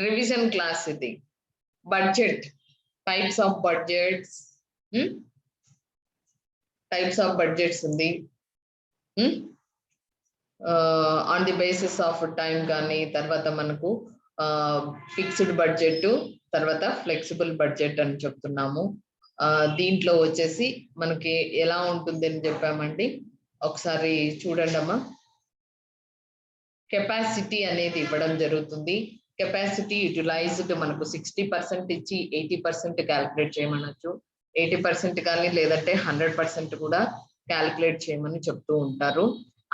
Revision class ఇది. Budget, types of budgets, types of budgets ఉంది. On the basis of time కానీ, తర్వాత మనకు ఫిక్స్డ్ బడ్జెట్, తర్వాత ఫ్లెక్సిబుల్ బడ్జెట్ అని చెప్తున్నాము. దీంట్లో వచ్చేసి మనకి ఎలా ఉంటుంది అని చెప్పామండి. ఒకసారి చూడండి అమ్మా. కెపాసిటీ అనేది ఇవ్వడం జరుగుతుంది. కెపాసిటీ యూటిలైజ్డ్ మనకు 60% ఇచ్చి 80% క్యాలిక్యులేట్ చేయమనొచ్చు. 80% కానీ లేదంటే 100% కూడా క్యాలిక్యులేట్ చేయమని చెప్తూ ఉంటారు.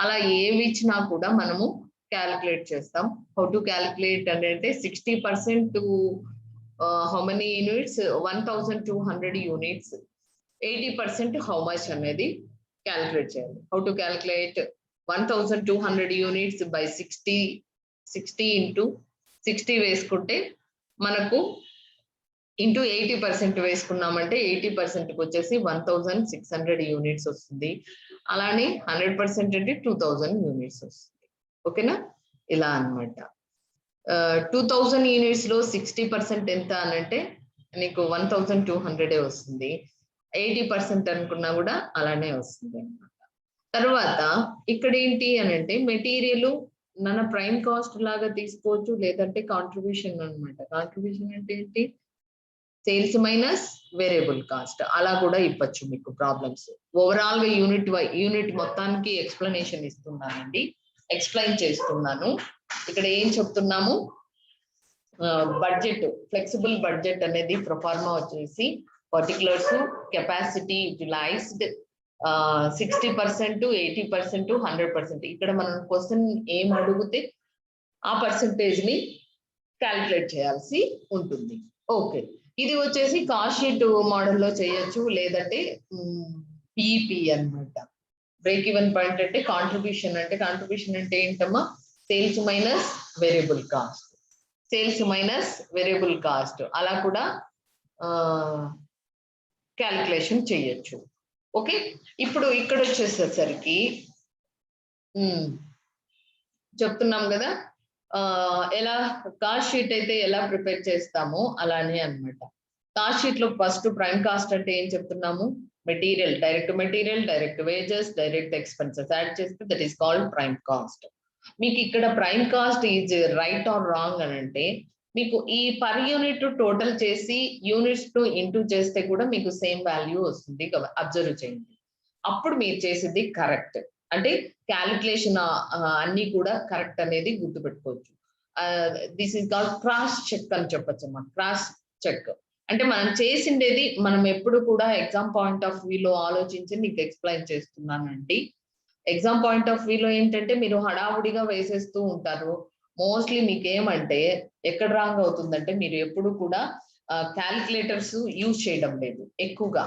అలా ఏవి ఇచ్చినా కూడా మనము క్యాలిక్యులేట్ చేస్తాం. హౌ టు క్యాలిక్యులేట్ అంటే 60% how many units, 1200 units, 80% how much అనేది క్యాలిక్యులేట్ చేయాలి. How to calculate 1200 units by 60 into 60 వేసుకుంటే మనకు ఇంటూ 80% వేసుకున్నామంటే 80%కి వచ్చేసి 1600 యూనిట్స్ వస్తుంది. అలానే 100% అంటే 2000 యూనిట్స్ వస్తుంది. ఓకేనా? ఇలా అనమాట. 2000 యూనిట్స్ లో 60% ఎంత అనంటే నీకు 1200 వస్తుంది. 80% అనుకున్నా కూడా అలానే వస్తుంది అనమాట. తర్వాత ఇక్కడ ఏంటి అని అంటే మెటీరియల్ మన ప్రైమ్ కాస్ట్ లాగా తీసుకోవచ్చు, లేదంటే కాంట్రిబ్యూషన్ అనమాట. కాంట్రిబ్యూషన్ అంటే ఏంటి? సేల్స్ మైనస్ వేరియబుల్ కాస్ట్, అలా కూడా ఇవ్వచ్చు మీకు ప్రాబ్లమ్స్. ఓవరాల్ గా యూనిట్ మొత్తానికి ఎక్స్ప్లెనేషన్ ఇస్తున్నానండి, ఎక్స్ప్లెయిన్ చేస్తున్నాను. ఇక్కడ ఏం చెప్తున్నాము, బడ్జెట్, ఫ్లెక్సిబుల్ బడ్జెట్ అనేది ప్రొఫార్మా వచ్చేసి పర్టికులర్స్, కెపాసిటీ యూటిలైజ్డ్ 60%, 80%, 100%. ఇక్కడ మనం క్వశ్చన్ ఏం అడిగితే ఆ పర్సంటేజ్ ని క్యాలిక్యులేట్ చేయాల్సి ఉంటుంది. ఓకే, ఇది వచ్చేసి కాస్ట్ షీట్ మోడల్లో చేయొచ్చు, లేదంటే పిఈపి అన్నమాట. బ్రేక్ ఈవెన్ పాయింట్ అంటే కాంట్రిబ్యూషన్ అంటే ఏంటమ్మా? Sales minus variable cost, sales minus variable cost, అలా కూడా క్యాలిక్యులేషన్ చేయొచ్చు. ఓకే, ఇప్పుడు ఇక్కడ వచ్చేసరికి చెప్తున్నాం కదా, ఎలా కాస్ట్ షీట్ అయితే ఎలా ప్రిపేర్ చేస్తామో అలానే అన్నమాట. కాస్ట్ షీట్ లో ఫస్ట్ ప్రైమ్ కాస్ట్ అంటే ఏం చెప్తున్నాము? Material, direct wages, direct expenses add చేస్తే that is called prime cost. మీకు ఇక్కడ prime cost is right or wrong అని అంటే మీకు ఈ పర్ యూనిట్ టోటల్ చేసి యూనిట్స్ టు ఇంటూ చేస్తే కూడా మీకు సేమ్ వాల్యూ వస్తుంది. అబ్జర్వ్ చేయండి, అప్పుడు మీరు చేసేది కరెక్ట్. అంటే క్యాలిక్యులేషన్ అన్ని కూడా కరెక్ట్ అనేది గుర్తుపెట్టుకోవచ్చు. This is called cross check అని చెప్పొచ్చు అమ్మా. క్రాస్ చెక్ అంటే మనం చేసిండేది మనం ఎప్పుడు కూడా ఎగ్జామ్ పాయింట్ ఆఫ్ వ్యూలో ఆలోచించి మీకు ఎక్స్ప్లెయిన్ చేస్తున్నానండి. ఎగ్జామ్ పాయింట్ ఆఫ్ వ్యూలో ఏంటంటే మీరు హడావుడిగా వేసేస్తూ ఉంటారు. మోస్ట్లీ మీకు ఏమంటే ఎక్కడ రాంగ్ అవుతుందంటే మీరు ఎప్పుడు కూడా క్యాలిక్యులేటర్స్ యూజ్ చేయడం లేదు. ఎక్కువగా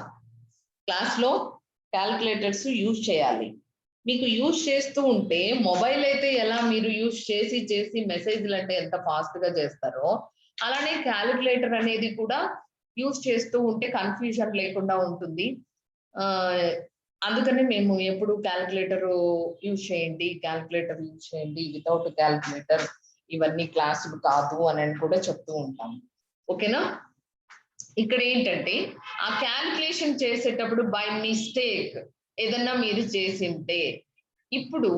క్లాస్ లో క్యాలిక్యులేటర్స్ యూజ్ చేయాలి. మీకు యూజ్ చేస్తూ ఉంటే మొబైల్ అయితే ఎలా మీరు యూజ్ చేసి మెసేజ్లు అంటే ఎంత ఫాస్ట్ గా చేస్తారో అలానే క్యాలిక్యులేటర్ అనేది కూడా యూజ్ చేస్తూ ఉంటే కన్ఫ్యూజన్ లేకుండా ఉంటుంది. అందుకని మేము ఎప్పుడు క్యాలిక్యులేటర్ యూజ్ చేయండి, వితౌట్ క్యాలిక్యులేటర్ ఇవన్నీ క్లాసులు కాదు అని కూడా చెప్తూ ఉంటాము. ఓకేనా? ఇక్కడ ఏంటంటే ఆ క్యాలిక్యులేషన్ చేసేటప్పుడు బై మిస్టేక్ ఏదన్నా మీరు చేసింటే ఇప్పుడు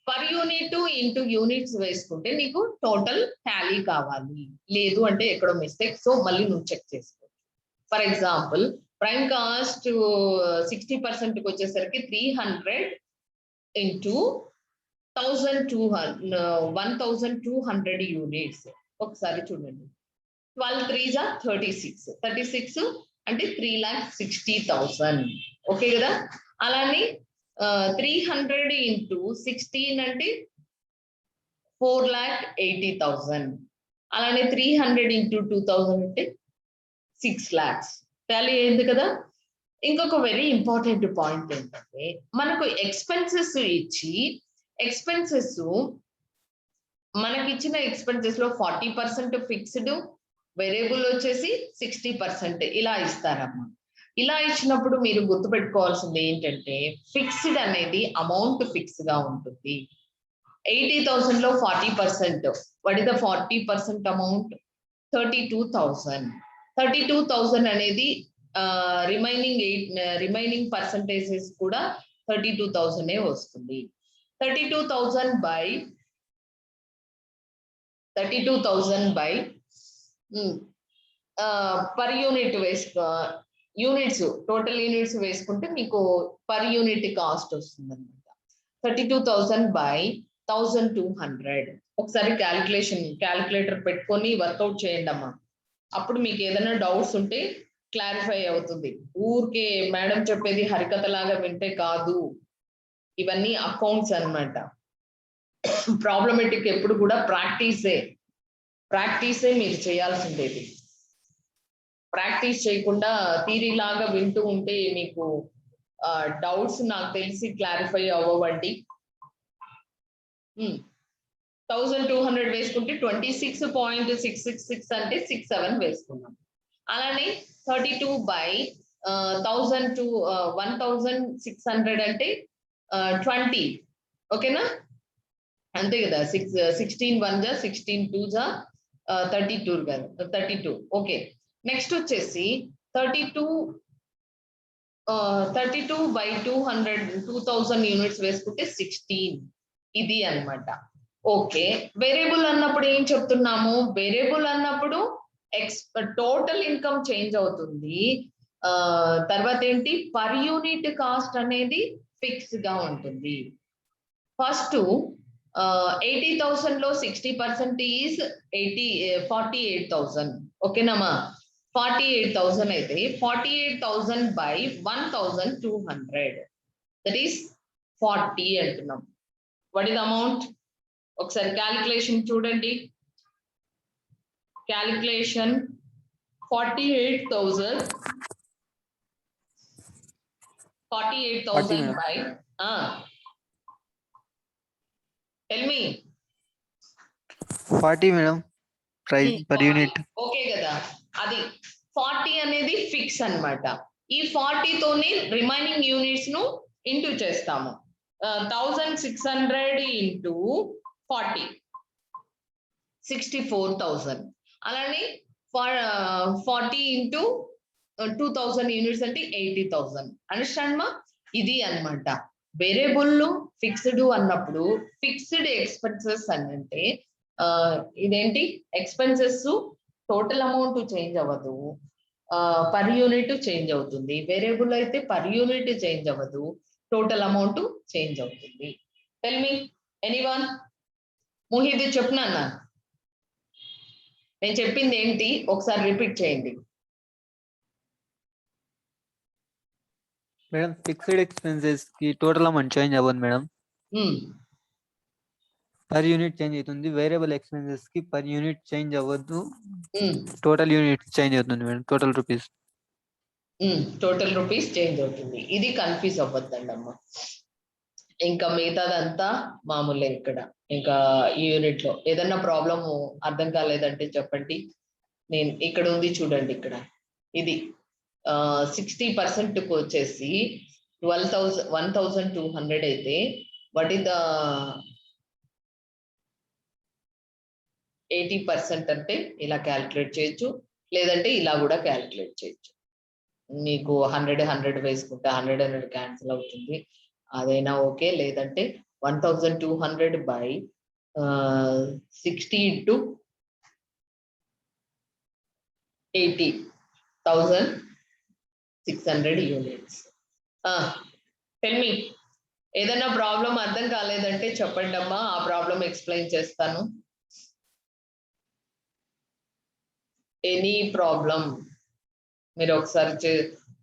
పర్ యూనిట్ ఇంటూ యూనిట్స్ వేసుకుంటే నీకు టోటల్ టాలీ కావాలి. లేదు అంటే ఎక్కడో మిస్టేక్, సో మళ్ళీ నువ్వు చెక్ చేసుకో. ఫర్ ఎగ్జాంపుల్ ప్రైమ్ కాస్ట్ 60% వచ్చేసరికి 300 ఇంటూ 1200 యూనిట్స్. ఒకసారి చూడండి, 12 3s are 36 అంటే 3,60,000. ఓకే కదా? అలానే 300 ఇంటూ 16 అంటే 4,80,000. అలానే 300 ఇంటూ 2000 అంటే 6 lakhs. టాలీ అయింది కదా? ఇంకొక వెరీ ఇంపార్టెంట్ పాయింట్ ఏంటంటే మనకు ఎక్స్పెన్సెస్ ఇచ్చి మనకి ఇచ్చిన ఎక్స్పెన్సెస్ లో 40% ఫిక్స్డ్, వేరియబుల్ వచ్చేసి 60% ఇలా ఇస్తారమ్మా. ఇలా ఇచ్చినప్పుడు మీరు గుర్తుపెట్టుకోవాల్సింది ఏంటంటే ఫిక్స్డ్ అనేది అమౌంట్ ఫిక్స్ గా ఉంటుంది. 80,000 లో 40%, వాట్ ఇస్ ద 40% అమౌంట్? 32,000. 32,000 అనేది రిమైనింగ్ పర్సంటేజెస్ కూడా 32,000 వస్తుంది. 32,000 by per unit units total units వేసుకుంటే మీకు పర్ యూనిట్ కాస్ట్ వస్తుంది అనమాట. 32,000 by 1,200. ఒకసారి క్యాలిక్యులేటర్ పెట్టుకొని వర్కౌట్ చేయండి అమ్మా. అప్పుడు మీకు ఏదైనా డౌట్స్ ఉంటే క్లారిఫై అవుతుంది. ఊరికే మేడం చెప్పేది హరికథలాగా వింటే కాదు, ఇవన్నీ అకౌంట్స్ అన్నమాట. ప్రాబ్లమెటిక్ ఎప్పుడు కూడా ప్రాక్టీసే మీరు చేయాల్సిందేది. ప్రాక్టీస్ చేయకుండా థియరీ లాగా వింటూ ఉంటే మీకు డౌట్స్ నాకు తెలిసి క్లారిఫై అవ్వండి. 1,200 వేసుకుంటే 26.666 అంటే 67 వేసుకున్నాం. అలానే 32 by 1,600 అంటే 20. ఓకేనా? అంతే కదా. 16 1 జా 16 2 జా 32 కదా, 32. ఓకే. నెక్స్ట్ వచ్చేసి 32 by 200 యూనిట్స్ వేసుకుంటే 16. ఇది అన్నమాట. ఓకే. వేరియబుల్ అన్నప్పుడు ఏం చెప్తున్నాము? వేరియబుల్ అన్నప్పుడు టోటల్ ఇన్కమ్ చేంజ్ అవుతుంది. తర్వాత ఏంటి? పర్ యూనిట్ కాస్ట్ అనేది ఫిక్స్ గా ఉంటుంది. ఫస్ట్ 80,000 లో 60% ఈజ్ 48,000. ఓకేనామా? 48,000 అయితే 48,000 by 1,200 దట్ ఈస్ 40 అంటున్నాం. What is amount? ఒకసారి క్యాలిక్యులేషన్ చూడండి. Calculation 48,000 by tell me 40 madam price per unit. Okay కదా. అది 40 అనేది ఫిక్స్ అన్నమాట. ఈ 40 తోనే రిమైనింగ్ యూనిట్స్ ను ఇంటూ చేస్తాము. 1,600 ఇంటూ 40 64,000. అలానే 40 ఇంటూ 2,000 యూనిట్స్ అంటే 80,000. అండర్స్టాండ్ మా? ఇది అన్నమాట. వేరియబుల్ ఫిక్స్డ్ అన్నప్పుడు ఫిక్స్డ్ ఎక్స్పెన్సెస్ అంటే ఇదేంటి? ఎక్స్పెన్సెస్ టోటల్ అమౌంట్ చేంజ్ అవ్వదు, పర్ యూనిట్ చేంజ్ అవుతుంది. వేరియబుల్ అయితే పర్ యూనిట్ చేంజ్ అవ్వదు, టోటల్ అమౌంట్ చేంజ్ అవుతుంది. Tell me anyone? ముహిద్ చెప్పునా? నేను చెప్పింది ఏంటి ఒకసారి రిపీట్ చేయండి. మేడం ఫిక్స్డ్ ఎక్స్పెన్సెస్ కి టోటల్ అమౌంట్ చేంజ్ అవ్వదు మేడం, పర్ యూనిట్ చేంజ్ అవుతుంది. వేరియబుల్ ఎక్స్పెన్సెస్ కి పర్ యూనిట్ చేంజ్ అవ్వదు, టోటల్ యూనిట్ చేంజ్ అవుతుంది మేడం. టోటల్ రూపీస్ చేంజ్ అవుతుంది. ఇది కన్ఫ్యూజ్ అవ్వద్దండి అమ్మ. ఇంకా మిగతాదంతా మామూలే. ఇక్కడ ఇంకా ఈ యూనిట్ లో ఏదన్నా ప్రాబ్లము అర్థం కాలేదంటే చెప్పండి. నేను ఇక్కడ ఉంది చూడండి. ఇక్కడ ఇది 60% వచ్చేసి 1,200 అయితే వాట్ ఇస్ ద 80% అంటే ఇలా క్యాలిక్యులేట్ చేయొచ్చు, లేదంటే ఇలా కూడా క్యాలిక్యులేట్ చేయొచ్చు. మీకు 100 వేసుకుంటే 100 క్యాన్సిల్ అవుతుంది, అదైనా ఓకే. లేదంటే 1,200 by 60 into 80,600 units. Tell me ఏదైనా ప్రాబ్లం అర్థం కాలేదంటే చెప్పండి అమ్మా, ఆ ప్రాబ్లం ఎక్స్ప్లెయిన్ చేస్తాను. ఎనీ ప్రాబ్లం మీరు ఒకసారి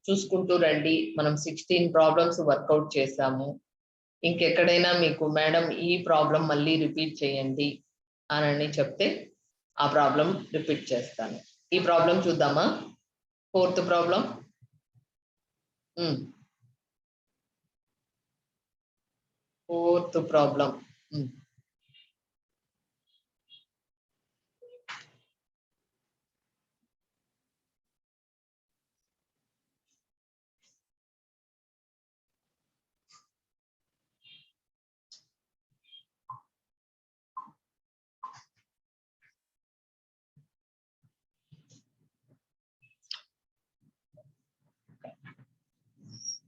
చూసుకుంటూ రండి. మనం 16 ప్రాబ్లమ్స్ వర్కౌట్ చేసాము. ఇంకెక్కడైనా మీకు మేడం ఈ ప్రాబ్లం మళ్ళీ రిపీట్ చేయండి అని చెప్తే ఆ ప్రాబ్లం రిపీట్ చేస్తాను. ఈ ప్రాబ్లం చూద్దామా? 4th problem. Fourth problem.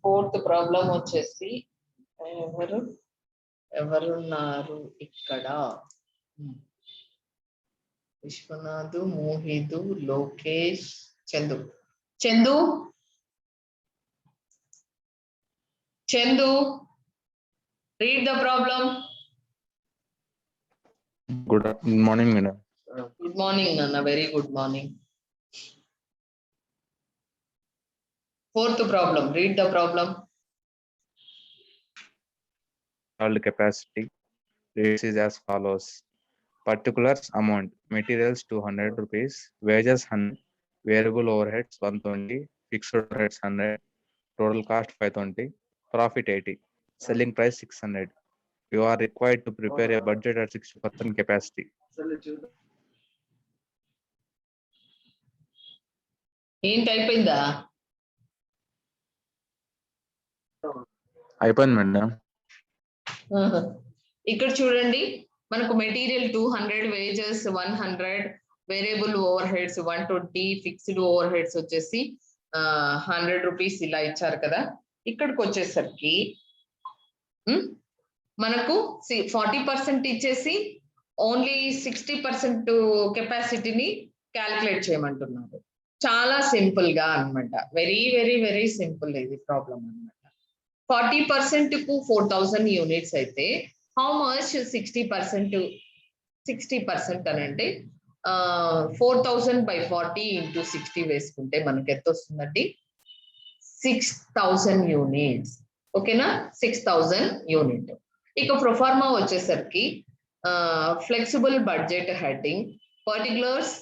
Fourth problem వచ్చేసి ఎవరున్నారు ఇక్కడ? Vishwanath, Mohit, Lokesh, Chandu. Chandu, read the problem. Good morning, madam. Good morning, Nana. Very good morning. Fourth problem. Read the problem. Installed capacity rates is as follows. Particulars amount: materials 200 rupees, wages 100, variable overheads 120, fixed overheads 100, total cost 520, profit 80, selling price 600. You are required to prepare a budget at 60% capacity. ఏంటి అయిపోయిందా? అయిపోయింది madam. ఇక్కడ చూడండి, మనకు material 200, wages 100, variable over heads 120, fixed over heads వచ్చేసి 100 rupees ఇలా ఇచ్చారు కదా. ఇక్కడికి వచ్చేసరికి మనకు 40% ఇచ్చేసి ఓన్లీ 60% కెపాసిటీని క్యాల్కులేట్ చేయమంటున్నారు. చాలా సింపుల్ గా అన్నమాట. వెరీ వెరీ వెరీ సింపుల్ ఇది ప్రాబ్లం అన్నమాట. 40% కు 4000 యూనిట్స్ అయితే హౌ మచ్ 60% అని అంటే 4000/40 × 60 వేసుకుంటే మనకి ఎంత వస్తుందండి? 6000 యూనిట్స్. ఓకేనా? 6000 యూనిట్. ఇక ప్రొఫార్మా వచ్చేసరికి flexible budget heading, particulars,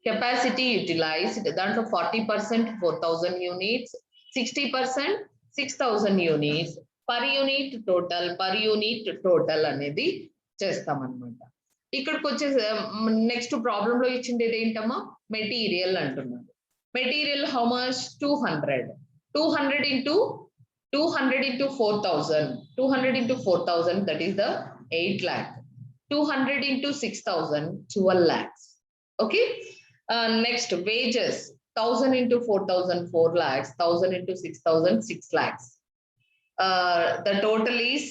capacity utilized, దాంట్లో 40% 4000 units, 60% 6000 units, per unit total అనేది చేస్తామన్నమాట. ఇక్కడికి వచ్చేసి నెక్స్ట్ ప్రాబ్లం లో ఇచ్చిండేది ఏంటమ్మా? మెటీరియల్ అంటున్నారు. Material how much? 200 into 4000, 200 into 4000, that is the 8 lakh. 200 into 6000, 12 lakhs. Okay. Next, wages 1000 into 4000, 4 lakhs. 1000 into 6000, 6 lakhs. The total is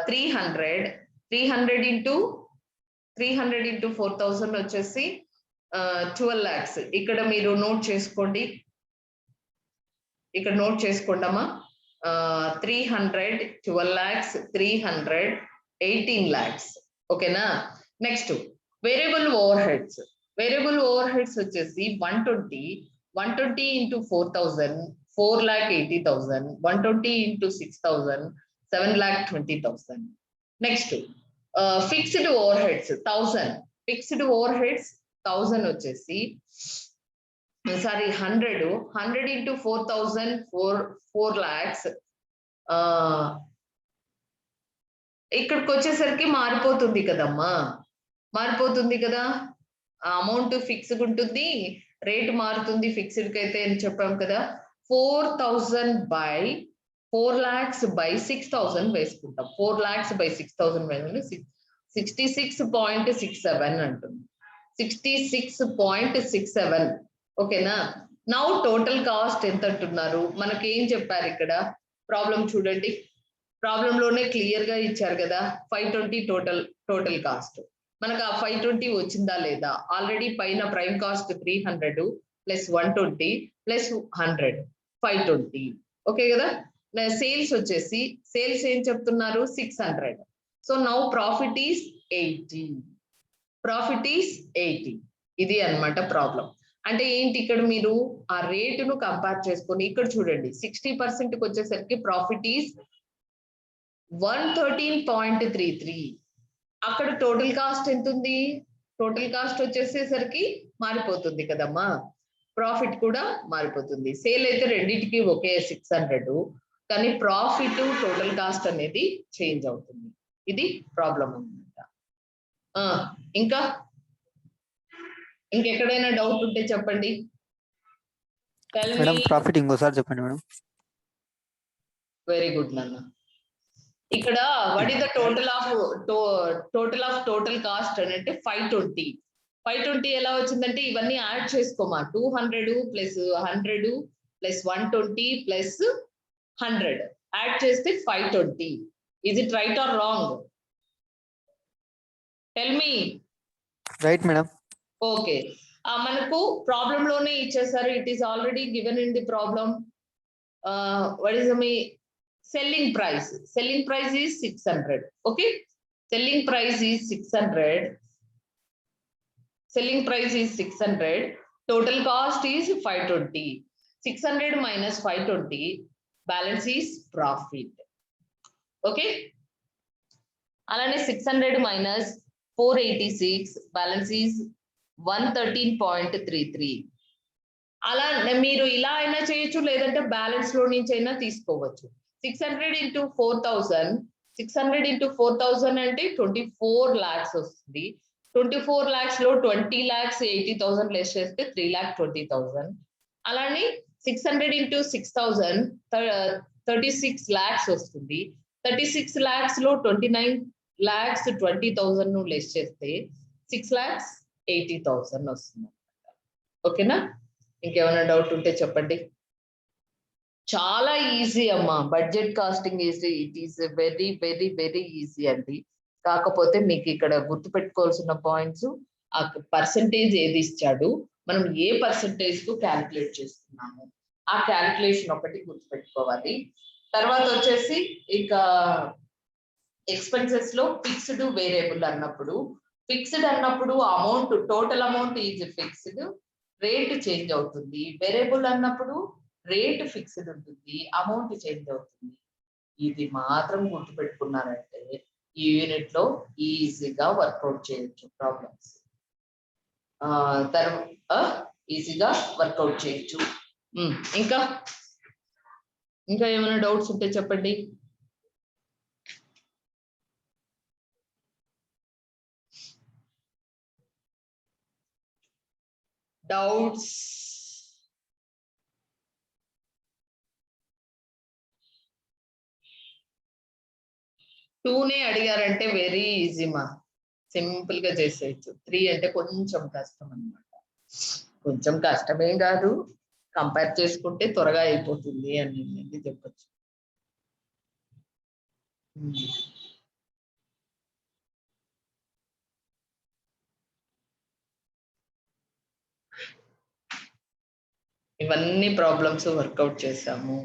300. 300 into 4000 వచ్చేసి 12 lakhs. ఇక్కడ మీరు నోట్ చేసుకోండి. ఇక్కడ నోట్ చేసుకోండమ్మా. 300, 12 lakhs, 300, 18 lakhs. ఓకేనా? Next variable over heads. Variable over heads వచ్చేసి 120 into 4000, 4,80,000. 120 into 6000, 7,20,000. Next fixed over heads 1000. Fixed over heads 1000 వచ్చేసి 100 into 4000, 4 lakhs. ఇక్కడికి వచ్చేసరికి మారిపోతుంది కదమ్మా, మారిపోతుంది కదా. అమౌంట్ ఫిక్స్డ్ ఉంటుంది, రేట్ మారుతుంది. ఫిక్స్డ్ కి అయితే అని చెప్పాం కదా. 4 lakhs by 6000 వేసుకుంటాం. 4 lakhs by 6000 వేసుకుంటే 66.67 అంటుంది. 66.67. ఓకేనా? నౌ టోటల్ కాస్ట్ ఎంత అంటున్నారు? మనకి ఏం చెప్పారు ఇక్కడ? ప్రాబ్లం చూడండి. ప్రాబ్లం లోనే క్లియర్ గా ఇచ్చారు కదా. 520 టోటల్ కాస్ట్. మనకు ఆ 520 వచ్చిందా లేదా? ఆల్రెడీ పైన prime cost 300 plus 120 plus 100, 520. Okay కదా. సేల్స్ వచ్చేసి సేల్స్ ఏం చెప్తున్నారు? 600. So now profit is 80. ఇది అన్నమాట ప్రాబ్లం. అంటే ఏంటి? ఇక్కడ మీరు ఆ రేటును కంపేర్ చేసుకొని ఇక్కడ చూడండి. 60% కి వచ్చేసరికి ప్రాఫిట్ ఈస్ 113.33. అక్కడ టోటల్ కాస్ట్ ఎంత ఉంది? టోటల్ కాస్ట్ వచ్చేసేసరికి మారిపోతుంది కదమ్మా. ప్రాఫిట్ కూడా మారిపోతుంది. సేల్ అయితే రెండింటికి ఒకే 600, కానీ ప్రాఫిట్ టోటల్ కాస్ట్ అనేది చేంజ్ అవుతుంది. ఇది ప్రాబ్లం అన్నమాట. ఇంకెక్కడైనా డౌట్ ఉంటే చెప్పండి. మేడం ప్రాఫిట్ ఇంకోసారి చెప్పండి మేడం. వెరీ గుడ్ నాన్న. ఇక్కడ what is the total cost అని అంటే 520. 520 ఎలా వచ్చిందంటే ఇవన్నీ యాడ్ చేసుకోమా. 200 ప్లస్ 100 ప్లస్ 120 ప్లస్ 100 యాడ్ చేస్తే 520. Is it right or wrong? Tell me. Right madam. Okay, మనకు ప్రాబ్లం లోనే ఇచ్చేసారు. It is already given in the problem. What is me selling price? Selling price is 600. Okay, selling price is 600. Selling price is 600. Total cost is 520. 600 minus 520, balance is profit. Okay, alane 600 minus 486, balance is 113.33. అలా మీరు ఇలా అయినా చేయొచ్చు, లేదంటే balance లో నుంచి అయినా తీసుకోవచ్చు. 600 into 4000, 600 into 4000 అంటే 24 lakhs వస్తుంది. 24 lakhs లో 20 lakhs 80,000 లెస్ చేస్తే 3,20,000. అలానే 600 into 6,000 36 lakhs వస్తుంది. 36 lakhs లో 29 lakhs 20,000 ను లెస్ చేస్తే 6,80,000 వస్తుంది. ఓకేనా? ఇంకేమైనా డౌట్ ఉంటే చెప్పండి. చాలా ఈజీ అమ్మా, budget costing easy. It is very very very easy అండి. కాకపోతే మీకు ఇక్కడ గుర్తుపెట్టుకోవాల్సిన పాయింట్స్, ఆ పర్సంటేజ్ ఏది ఇచ్చాడు, మనం ఏ పర్సంటేజ్ కు క్యాలిక్యులేట్ చేస్తున్నాము, ఆ క్యాలిక్యులేషన్ ఒకటి గుర్తుపెట్టుకోవాలి. తర్వాత వచ్చేసి ఇక ఎక్స్పెన్సెస్ లో ఫిక్స్డ్ వేరియబుల్ అన్నప్పుడు, ఫిక్స్డ్ అన్నప్పుడు amount total amount is fixed, rate change అవుతుంది. వేరియబుల్ అన్నప్పుడు రేట్ ఫిక్స్డ్ ఉంటుంది, అమౌంట్ చేంజ్ అవుతుంది. ఇది మాత్రం గుర్తుపెట్టుకున్నారంటే ఈ యూనిట్ లో ఈజీగా వర్కౌట్ చేయొచ్చు ప్రాబ్లమ్స్. తర్వాత ఈజీగా వర్కౌట్ చేయొచ్చు. ఇంకా ఇంకా ఏమైనా డౌట్స్ ఉంటే చెప్పండి. డౌట్స్? టూనే అడిగారంటే వెరీ ఈజీ మా, సింపుల్ గా చేసేయచ్చు. 3 అంటే కొంచెం కష్టం అన్నమాట. కొంచెం కష్టమేం కాదు, కంపేర్ చేసుకుంటే త్వరగా అయిపోతుంది అని చెప్పచ్చు. ఇవన్నీ ప్రాబ్లమ్స్ వర్కౌట్ చేసాము.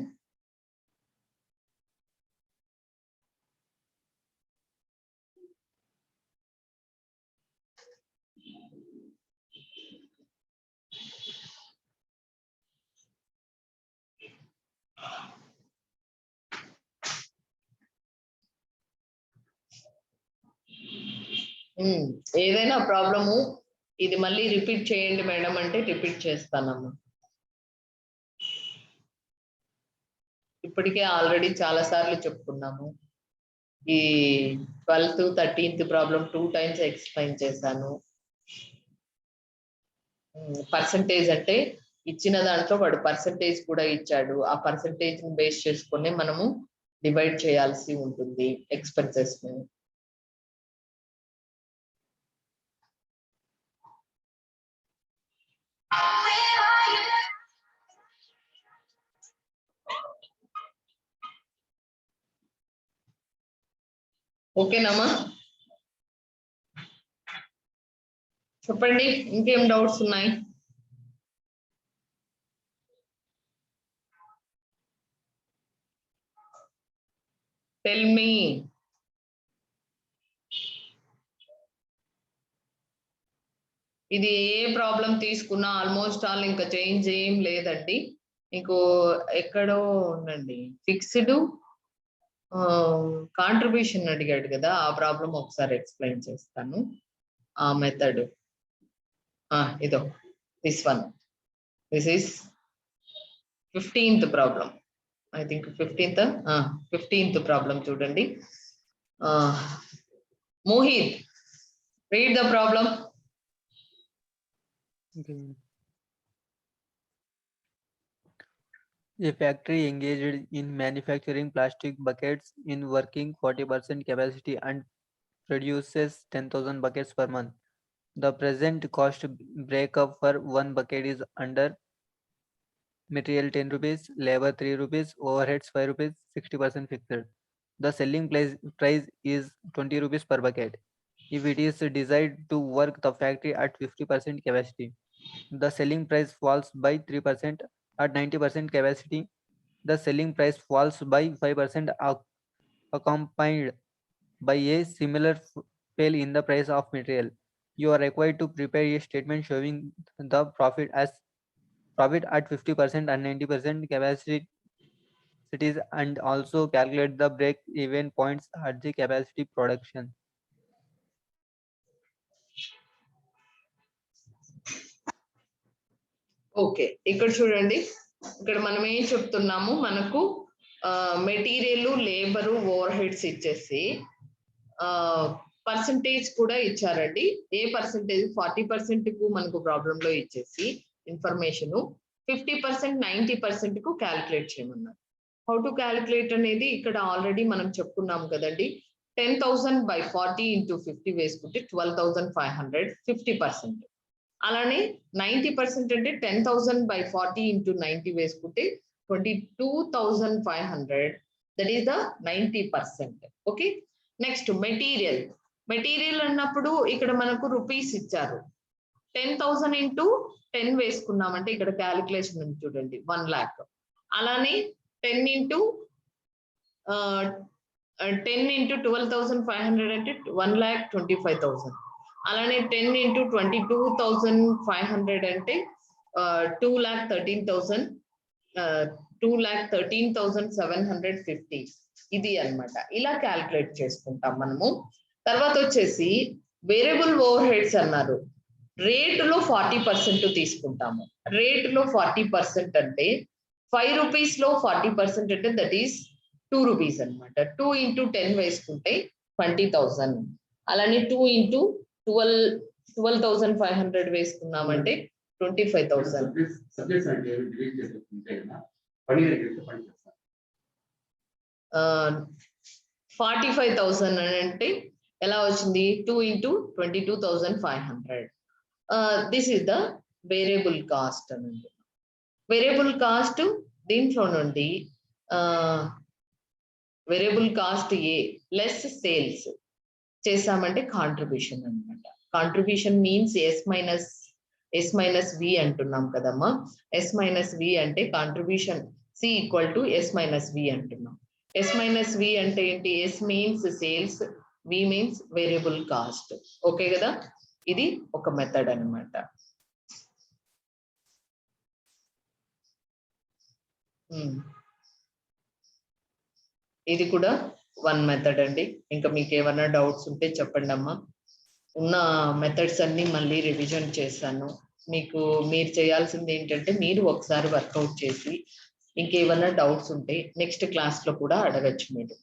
ఏదైనా ప్రాబ్లము ఇది మళ్ళీ రిపీట్ చేయండి మేడం అంటే రిపీట్ చేస్తానమ్మా. ఇప్పటికే ఆల్రెడీ చాలా సార్లు చెప్పుకున్నాము. ఈ 12th 13th problem 2 times explain చేశాను. పర్సంటేజ్ అంటే ఇచ్చిన దాంట్లో వాడు పర్సంటేజ్ కూడా ఇచ్చాడు, ఆ పర్సంటేజ్ ని బేస్ చేసుకుని మనము డివైడ్ చేయాల్సి ఉంటుంది ఎక్స్పెన్సెస్ ని. ఓకేనమ్మా? చెప్పండి, ఇంకేం డౌట్స్ ఉన్నాయి? Tell me. ఇది ఏ ప్రాబ్లం తీసుకున్నా ఆల్మోస్ట్ ఆల్ ఇంకా చేంజ్ ఏం లేదండి. ఇంకో ఎక్కడో ఉండండి, ఫిక్స్డ్ కాంట్రిబ్యూషన్ అడిగాడు కదా, ఆ ప్రాబ్లం ఒకసారి ఎక్స్ప్లెయిన్ చేస్తాను. ఆ మెథడ్ ఇదో this one, this is 15th problem. I think 15th problem చూడండి. Mohit, read the problem. A factory engaged in manufacturing plastic buckets in working 40% capacity and produces 10,000 buckets per month. The present cost breakup for one bucket is under material 10 rupees, labor 3 rupees, overheads 5 rupees, 60% fixed. The selling price is 20 rupees per bucket. If it is desired to work the factory at 50% capacity, the selling price falls by 3%. At 90% capacity, the selling price falls by 5%, accompanied by a similar fall in the price of material. You are required to prepare a statement showing the profit at 50% and 90% capacity cities, and also calculate the break-even points at the capacity production. Okay, ఇక్కడ చూడండి, ఇక్కడ మనం ఏం చెప్తున్నాము, మనకు material, labour, over heads ఇచ్చేసి percentage కూడా ఇచ్చారండి. ఏ పర్సంటేజ్ 40% కు మనకు ప్రాబ్లం లో ఇచ్చేసి ఇన్ఫర్మేషన్ 50%, 90% కు క్యాలిక్యులేట్ చేయమన్నారు. హౌ టు క్యాలిక్యులేట్ అనేది ఇక్కడ ఆల్రెడీ మనం చెప్పుకున్నాం కదండి. 10,000 by 40 into 50 వేసుకుంటే 12,500, 50%. అలానే 90% అంటే 10,000 by 40 into 90 వేసుకుంటే 22,500. That is the 90%. Okay, next material అన్నప్పుడు ఇక్కడ మనకు రూపీస్ ఇచ్చారు. 10,000 into 10 వేసుకున్నామంటే ఇక్కడ క్యాలిక్యులేషన్ ఉంది చూడండి, 1 lakh. అలానే 10 into 12,500 అంటే 1,25,000. అలానే 10 into 22,500 అంటే 2,13,000, 2,13,750. ఇది అన్నమాట. ఇలా క్యాలిక్యులేట్ చేసుకుంటాం మనము. తర్వాత వచ్చేసి వేరియబుల్ ఓవర్ హెడ్స్ అన్నారు. రేటులో 40% తీసుకుంటాము. రేటులో 40% అంటే 5 రూపీస్ లో 40% అంటే దట్ ఈస్ 2 రూపీస్ అనమాట. 2 into 10 వేసుకుంటే 20,000. అలానే 2 into 12,500 వేసుకున్నామంటే 25,000. 45,000 అని అంటే ఎలా వచ్చింది? 2 into 22,500. This is the variable cost అనండి. వేరియబుల్ కాస్ట్ దీంట్లో నుండి వేరియబుల్ కాస్ట్ ఏ లెస్ సేల్స్ చేసామంటే కాంట్రిబ్యూషన్ అన్నమాట. Contribution means S minus V అంటున్నాం కదమ్మా. ఎస్ మైనస్ వి అంటే contribution C equal to S minus V అంటున్నాం. ఎస్ మైనస్ వి అంటే ఏంటి? S means sales, V means variable cost. Okay కదా, ఇది ఒక మెథడ్ అన్నమాట. ఇది కూడా 1 మెథడ్ అండి. ఇంకా మీకు ఏమైనా డౌట్స్ ఉంటే చెప్పండి అమ్మా. ఉన్న మెథడ్స్ అన్ని మళ్ళీ రివిజన్ చేశాను. మీరు చేయాల్సింది ఏంటంటే మీరు ఒకసారి వర్కౌట్ చేసి ఇంకేమైనా డౌట్స్ ఉంటే నెక్స్ట్ క్లాస్ లో కూడా అడగచ్చు మీరు.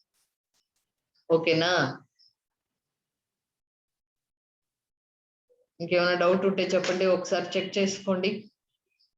ఓకేనా? ఇంకేమైనా డౌట్ ఉంటే చెప్పండి, ఒకసారి చెక్ చేసుకోండి.